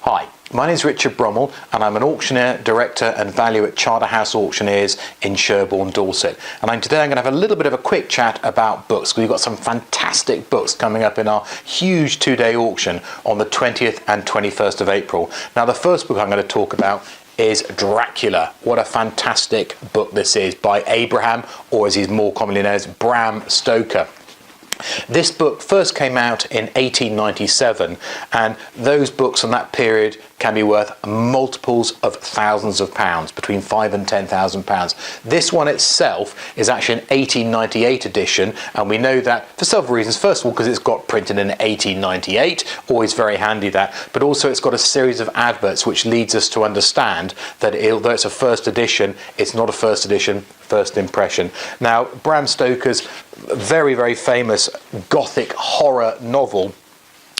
Hi, my name is Richard Brummel and I'm an auctioneer, director and valuer at Charterhouse Auctioneers in Sherborne, Dorset. And today I'm going to have a little bit of a quick chat about books. We've got some fantastic books coming up in our huge two-day auction on the 20th and 21st of April. Now the first book I'm going to talk about is Dracula. What a fantastic book this is, by Abraham, or as he's more commonly known as, Bram Stoker. This book first came out in 1897, and those books from that period can be worth multiples of thousands of pounds, between £5,000 and £10,000. This one itself is actually an 1898 edition, and we know that for several reasons. First of all, because it's got printed in 1898, always very handy that, but also it's got a series of adverts which leads us to understand that although it's a first edition, it's not a first edition, first impression. Now, Bram Stoker's very, very famous Gothic horror novel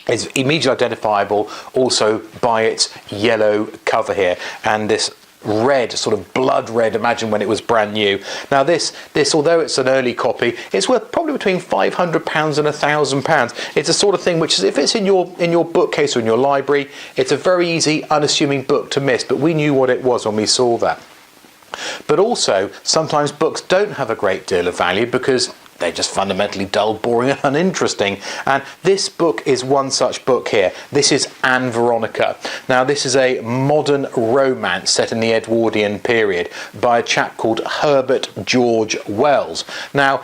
is immediately identifiable also by its yellow cover here and this red, sort of blood red, imagine when it was brand new. Now this although it's an early copy, it's worth probably between £500 and £1,000. It's a sort of thing which is, if it's in your bookcase or in your library, it's a very easy, unassuming book to miss, but we knew what it was when we saw that. But also, sometimes books don't have a great deal of value because they're just fundamentally dull, boring and uninteresting. And this book is one such book here. This is Anne Veronica. Now this is a modern romance set in the Edwardian period by a chap called Herbert George Wells. Now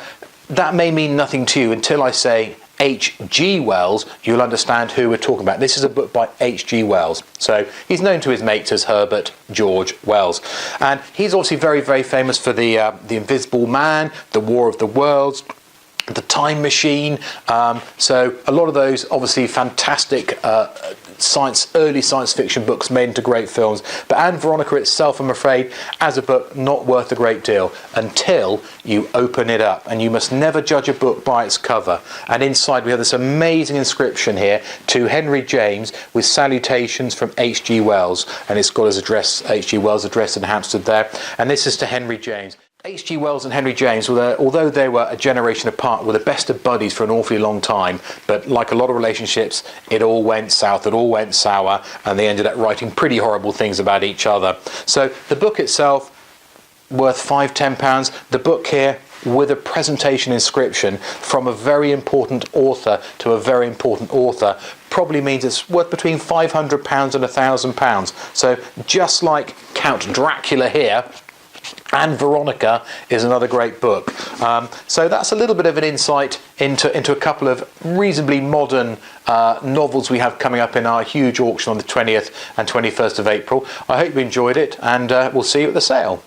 that may mean nothing to you until I say H.G. Wells. You'll understand who we're talking about. This is a book by H.G. Wells. So he's known to his mates as Herbert George Wells. And he's obviously very, very famous for the Invisible Man, the War of the Worlds, the Time Machine. So a lot of those obviously fantastic early science fiction books made into great films. But Anne Veronica itself, I'm afraid, as a book, not worth a great deal until you open it up. And you must never judge a book by its cover. And inside we have this amazing inscription here to Henry James with salutations from H.G. Wells. And it's got his address, H.G. Wells' address in Hampstead there. And this is to Henry James. H.G. Wells and Henry James, although they were a generation apart, were the best of buddies for an awfully long time. But like a lot of relationships, it all went south, it all went sour, and they ended up writing pretty horrible things about each other. So the book itself, worth £5–10. The book here, with a presentation inscription from a very important author to a very important author, probably means it's worth between £500 and £1,000. So just like Count Dracula here, Anne Veronica is another great book. So that's a little bit of an insight into a couple of reasonably modern novels we have coming up in our huge auction on the 20th and 21st of April. I hope you enjoyed it, and we'll see you at the sale.